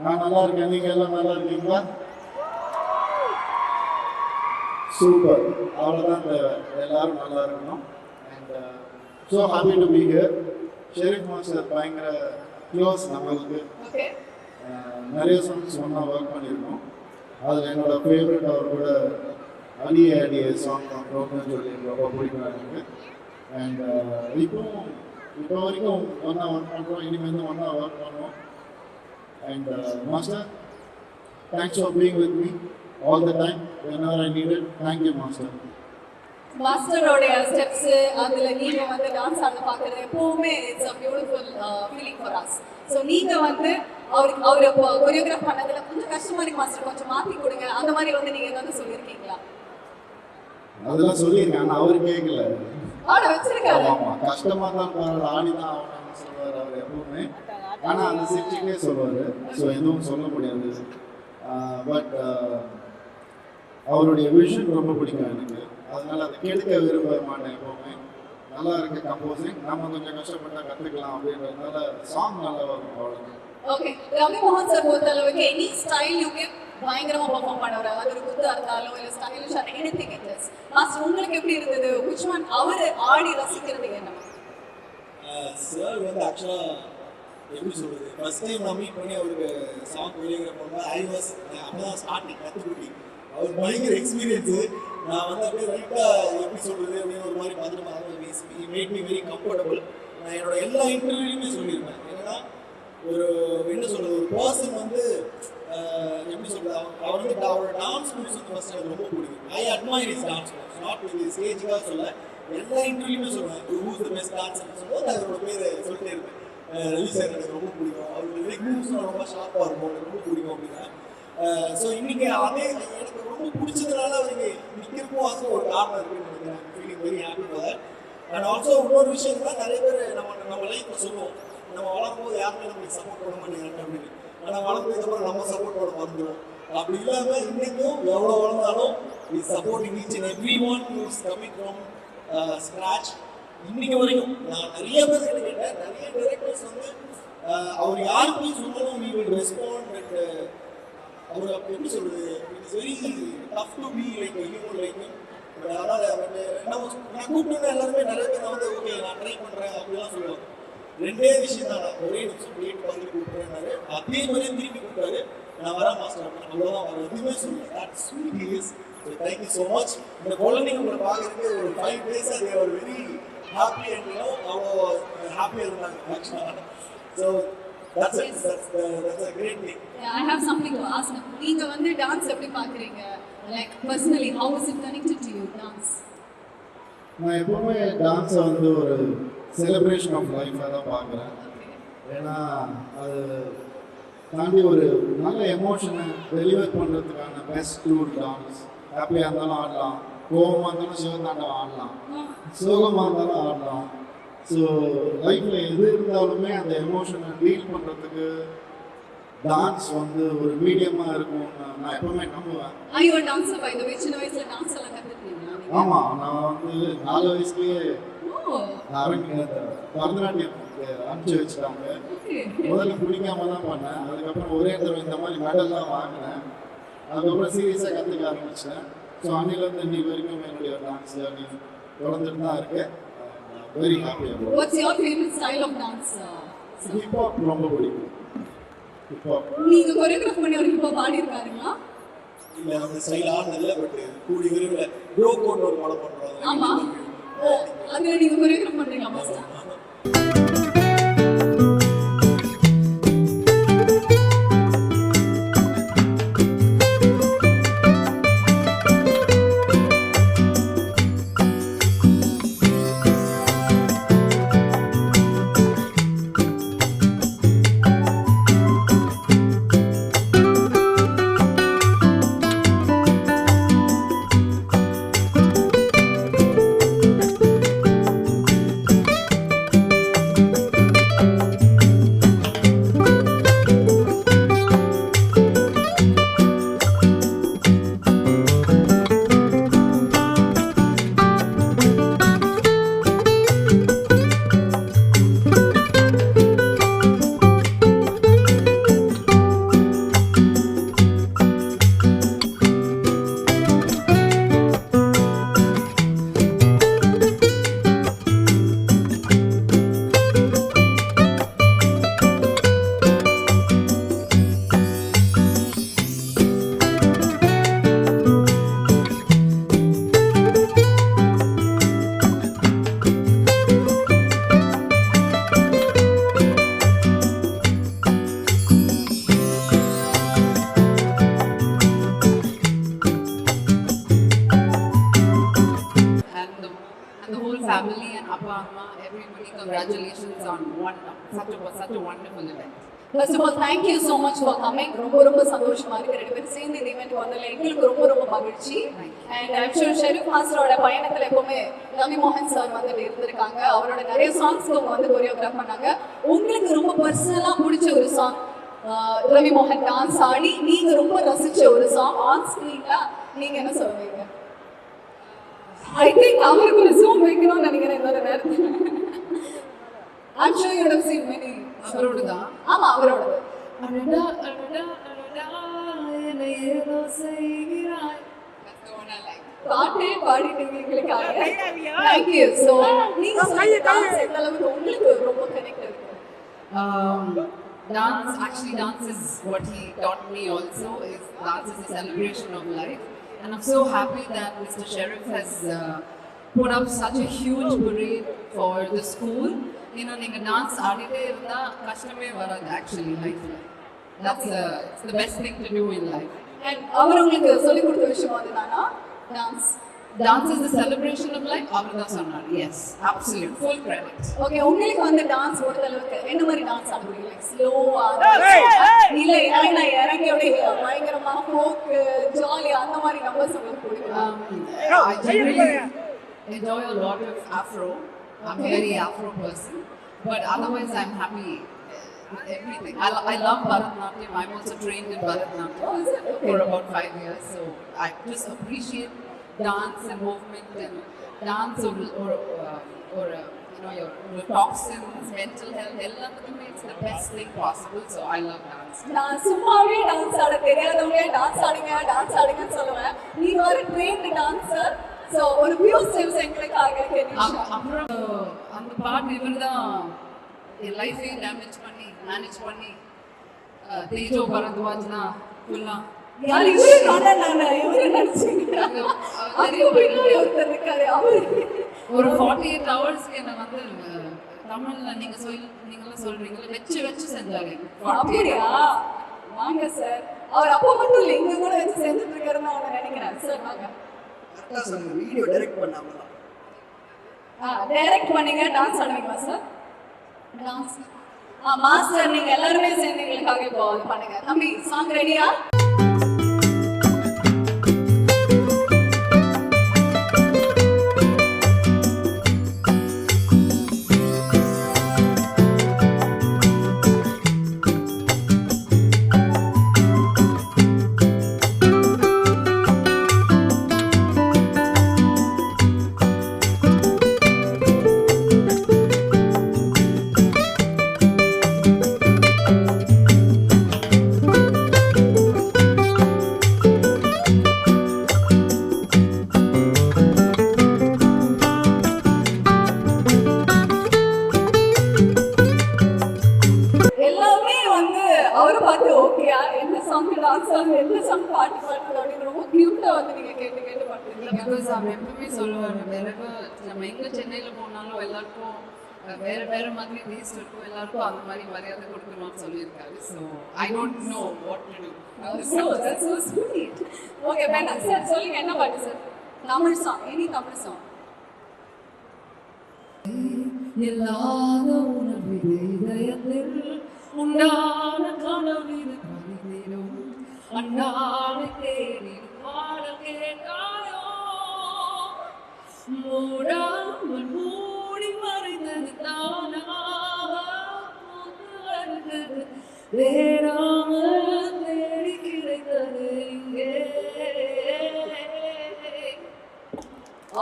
நான் நல்லா இருக்கேன், நீங்க எல்லாம் நல்லா இருக்கீங்களா? சூப்பர், அவ்வளோதான் தேவை, எல்லாரும் நல்லா இருக்கணும். And so happy to be here. Sherif master பயங்கர க்ளோஸ் நம்மளுக்கு. நிறைய சாங்ஸ் ஒன்றா ஒர்க் பண்ணியிருக்கோம். அதில் என்னோட ஃபேவரட் அவர் கூட அடியே அடியே சாங் தான் ப்ரோக்ராம் சொல்லி ரொம்ப பிடிக்கும் எனக்கு. அண்ட் இப்போ வரைக்கும் ஒன்றா ஒர்க் பண்ணுறோம், இனிமேல் ஒன்றா ஒர்க் பண்ணுவோம். And master, thanks for being with me all the time whenever I needed. Thank you, master. மாஸ்டரோட ஸ்டெப்ஸ் அதுல நீங்க வந்து டான்ஸ் ஆட பாக்குறது எப்பவுமே it's a beautiful feeling for us. So நீங்க வந்து அவரு கோரியோகிராஃப் பண்ணதுல கொஞ்சம் கஷ்டமா இருக்கு மாஸ்டர், கொஞ்சம் மாத்தி கொடுங்க அந்த மாதிரி வந்து நீங்க ஏதாவது சொல்லிருக்கீங்களா? அதெல்லாம் சொல்லியிருக்கேன், ஆனால் அவரு கேட்கல. ஆட வச்சிருக்காரு. ஆமா, கஷ்டமா தான் பரவாயில்ல, ஆடி தான் ஆகணும்னு சொல்லுவார் அவர் எப்பவுமே. ஆனால் அந்த சிரிச்சுக்கிட்டே சொல்லுவார். ஸோ எதுவும் சொல்ல முடியாது. பட் அவருடைய விஷன் ரொம்ப பிடிக்கும் எனக்கு. அதனால அதை கெடுக்க விரும்ப மாட்டேன் எப்பவுமே. நல்லா இருக்கு கம்போசிங், நம்ம கொஞ்சம் கஷ்டப்பட்டா கற்றுக்கலாம் அப்படின்றதுனால சாங் நல்லா வரும், அவ்வளோதான். ஓகே, ரவி மோகன் சார் பொறுத்த அளவுக்கு எனி ஸ்டைல் யூ கிவ் பயங்கரமா பெர்ஃபார்ம் பண்ணுவாரு. அது ஒரு குத்தா இருந்தாலும் இல்லை stylish or anything it is. Master உங்களுக்கு எப்படி இருந்தது? which one அவர் ஆடி ரசிக்கிறது என்ன? சார் வந்து ஆக்சுவலா எப்படி சொல்றது, ஃபர்ஸ்ட் டைம் நான் மீட் பண்ணி அவருக்கு சாங் கோரியோகிராஃப் பண்ணும்போது ஐ வாஸ் அப்பதான் ஸ்டார்டிங் கற்றுக்கிட்டி. அவர் பயங்கர எக்ஸ்பீரியன்ஸு. நான் வந்து அப்படியே லைட்டாக எப்படி சொல்றது அப்படின்னு ஒரு மாதிரி பார்த்துட்டு மேட் மீ வெரி கம்ஃபர்டபுள். நான் என்னோட எல்லா இன்டர்வியூலையுமே சொல்லியிருப்பேன். ஏன்னா ஒரு என்ன சொல்றது, ஒரு பர்சன் வந்து எப்படி சொல்றது, அவர் வந்து அவரோட டான்ஸ் மூவ்ஸ் வந்து ஃபர்ஸ்ட் எனக்கு ரொம்ப பிடிக்கும். I admire is dance moves, not with ஸ்டேஜுக்காக சொல்ல, எல்லா இன்டர்வியூமே சொல்லுவேன் ஹூஸ் த பெஸ்ட் டான்ஸ் சொல்லும்போது அவரோட பேர் சொல்லிட்டே இருப்பேன். ரவி சார் எனக்கு ரொம்ப பிடிக்கும், அவரோட லெக் மூவ்ஸ் ரொம்ப ஷார்ப்பாக இருக்கும், எனக்கு ரொம்ப பிடிக்கும் அப்படின்னா. ஸோ இன்னைக்கு அதே எனக்கு ரொம்ப பிடிச்சதுனால அவருக்கு நிற்கிறப்போ வந்து ஒரு காரணம் இருக்குன்னு நினைக்கிறேன். Feeling very happy for that. And also இன்னொரு விஷயம் தான், நிறைய பேர் நம்ம லைஃப்பில் சொல்லுவோம், நம்ம வளரும்போது யாருமே நம்மளுக்கு சப்போர்ட் பண்ண மாட்டேங்கிறாங்க அப்படின்னு. ஆனால் வளர்ந்ததுக்கப்புறம் நம்ம சப்போர்ட் பண்ண மறந்துடும். அப்படி இல்லாமல் இன்னைக்கும் எவ்வளோ வளர்ந்தாலும் is supporting each and every one is coming from scratch. இன்னைக்கு வரைக்கும் நான் நிறைய பேர் கேட்டேன், நிறைய டைரக்டர்ஸ் வந்து அவர் யாருக்கும் சொல்லணும் we will respond and அவர் எப்படி சொல்றது, it's very tough to be like human like. அதனால் நான் கூப்பிட்டு எல்லாருமே நிறைய பேர் வந்து ஓகே நான் ட்ரை பண்ணுறேன் அப்படிலாம் சொல்லுவாங்க. ரெண்டே விஷயம் தான், நான் ஒரே நிமிஷம் டேட் பண்ணி கூப்பிட்றேன்னாரு, அதே மாதிரியே திருப்பி கூப்பிட்டாரு, நான் வரேன் மாஸ்டர் அப்படின்னு. அவ்வளோதான், அவர் எதுவுமே சொல்லுவேன். That's sweet is. Thank you so much. இந்த குழந்தைங்க உங்களை பார்க்குறதுக்கு ஒரு 5 days அது ஒரு வெரி ஹாப்பி அண்ட் அவ்வளோ ஹாப்பியாக இருந்தாங்க ஆக்சுவலாக. So that's a great thing. Yeah, I have something to ask. நீங்க வந்து டான்ஸ் எப்படி பாக்குறீங்க? Like personally, how is it connected to you, dance? நான் எப்பவுமே டான்ஸை வந்து ஒரு செலிப்ரேஷன் ஆஃப் லைஃபாக தான் பார்க்குறேன். ஏன்னா அது தாண்டி ஒரு நல்ல எமோஷனை டெலிவர் பண்ணுறதுக்கான பெஸ்ட் டூல் டான்ஸ். ஹாப்பியாக இருந்தாலும் ஆடலாம், கோபமாக இருந்தாலும் சிவந்தாண்டம் ஆடலாம், சோகமாக இருந்தாலும் ஆடலாம். ஸோ லைஃப்பில் எது இருந்தாலுமே அந்த எமோஷனை டீல் பண்ணுறதுக்கு டான்ஸ் வந்து ஒரு மீடியமாக இருக்கும்னு நான் எப்பவுமே நம்புவேன். ஐயோ டான்ஸ் பை தி வே சின்ன வயசுல டான்ஸ் எல்லாம் கத்துக்கிட்டீங்களா? ஆமாம், நான் வந்து 4 வயசுலேயே பரதநாட்டியம் அனுப்பிச்சு வச்சுட்டாங்க. முதல்ல பிடிக்காம தான் பண்ணேன், அதுக்கப்புறம் ஒரே தடவை இந்த மாதிரி மெடல்லாம் வாங்கினேன். அதுக்கப்புறம் சீரியஸாக கற்றுக்க ஆரம்பித்தேன். ஸோ அன்னிலேருந்து இன்னைக்கு வரைக்கும் என்னுடைய டான்ஸ் ஜர்னி தொடர்ந்துட்டு தான் இருக்கேன். Very happy. What's your favorite style of dance? Hip hop ரொம்ப பிடிக்கும். ஹிப் ஹாப் நீங்க கோரியோகிராஃப் பண்ணி ஒரு ஹிப் ஹாப் ஆடி இருக்காருங்களா? இல்ல அந்த ஸ்டைல் ஆனதில்ல, பட் கூடி விரைவில் ப்ரோ கோட் ஒரு படம் பண்றாங்க. ஆமா, அதுல நீங்க கோரியோகிராஃப் பண்றீங்களா master? such a wonderful event. First of all, thank you so much for coming. ரொம்ப சந்தோஷமா இருக்கு ரெண்டு பேரும் சேர்ந்து இந்த ஈவென்ட் வந்ததுல எங்களுக்கு ரொம்ப மகிழ்ச்சி. And I'm sure ஷெரீஃப் மாஸ்டரோட பயணத்துல எப்பவுமே ரவி மோகன் சார் வந்துட்டு இருந்திருக்காங்க. அவரோட நிறைய சாங்ஸ்க்கு அவங்க வந்து கொரியோகிராஃப் பண்ணாங்க. உங்களுக்கு ரொம்ப பர்சனலா பிடிச்ச ஒரு சாங் ரவி மோகன் டான்ஸ் ஆடி நீங்க ரொம்ப ரசிச்ச ஒரு சாங் ஆன் ஸ்கிரீன்ல நீங்க என்ன சொல்வீங்க? I think அவருக்கு ஒரு ஜூம் வைக்கணும்னு நினைக்கிறேன் இந்த நேரத்துல. I'm sure you have seen many. அவரோடதான். ஆமா அவரோடது. அடடா அடடா அடடா என்னை ஏதோ செய்கிறாய். That's the one I like. பாட்டே பாடிட்டீங்க எங்களுக்காக. Thank you. So நீங்க சொல்லுங்க டான்ஸ் எந்த அளவுக்கு உங்களுக்கு ரொம்ப கனெக்ட் இருக்கு? Dance is what he taught me also. Dance is a celebration of life. And I'm so happy that Mr. Sheriff has put up such a huge parade for the school. You know, நீங்க dance ஆடிட்டே இருந்தா கஷ்டமே வராது actually life. It's the best thing to do in life. And அவர் உங்களுக்கு சொல்லி கொடுத்த விஷயம் அதுதானா dance? Dance is the celebration of life. அவர்தான் சொன்னார். Yes, absolute full credit. Okay, உங்களுக்கு வந்து டான்ஸ் ஒரு அளவுக்கு என்ன மாதிரி டான்ஸ் ஆடுவீங்க? லைக் ஸ்லோவா இல்ல இறங்கியோட பயங்கரமா ஃபோக் ஜாலியா அந்த மாதிரி நம்பர்ஸ் உங்களுக்கு பிடிக்கும்? I generally enjoy a lot of Afro. I'm a very Afro person, but otherwise I'm happy with everything. I love Bharatanatyam. I'm also trained in Bharatanatyam for about 5 years, so I just appreciate dance and movement and dance or you know your toxins, mental health. Everything makes the best thing possible. So I love dance. நான் சும்மாவே dance ஆட தெரியாதவங்க dance ஆடுங்கன்னு சொல்லுவேன். நீங்க ஒரு trained dancer. So ஒரு few steps எங்களுக்காக கேளுங்க. அப்புறம் அந்த பாட்டு இவர்தான் என் லைஃபே மேனேஜ் பண்ணி தேஜோ பரத்வாஜ்னா ஃபுல்லா யார் இவரே காணல இவரே நடிச்சீங்க. ஒருத்தர் இருக்காரு அவரு ஒரு 48 ஹவர்ஸ்க்கு என்ன வந்து தமிழ்ல நீங்களாம் சொல்றீங்களா வச்சு செஞ்சாரு. அப்படியா? வாங்க சார். அவர் அப்போ மட்டும் இல்லை இங்க கூட வச்சு செஞ்சுட்டு இருக்காருன்னு நான் நினைக்கிறேன். சார் வாங்க. கரெக்டா சொல்லுங்க. வீடியோ டைரக்ட் பண்ணாமல. டைரக்ட் பண்ணீங்க டான்ஸ் ஆடுவீங்களா சார்? டான்ஸ் மாஸ்டர் நீங்க எல்லாரும் சேர்ந்து எங்களுக்காக இப்போ பண்ணுங்க. தம்பி சாங் ரெடியா? அவர் எப்பவுமே சொல்லுவாரு நம்ம எங்க சென்னையில போனாலும் எல்லாருக்கும் வேற மாதிரி டேஸ்ட் இருக்கும், எல்லாருக்கும் அந்த மாதிரி மரியாதை கொடுக்கணும்னு சொல்லியிருக்காரு. So I don't know what to do. That's so sweet. Okay, Ben, sir, சொல்லுங்க என்ன பாட்டு சார்? Tamil song, any Tamil song. எல்லாத உணர்வு இதயத்தில் உண்டான கனவிது கவிதையிலும் அண்ணாவை தேடி பாட கேட்டாயோ மூடாமல்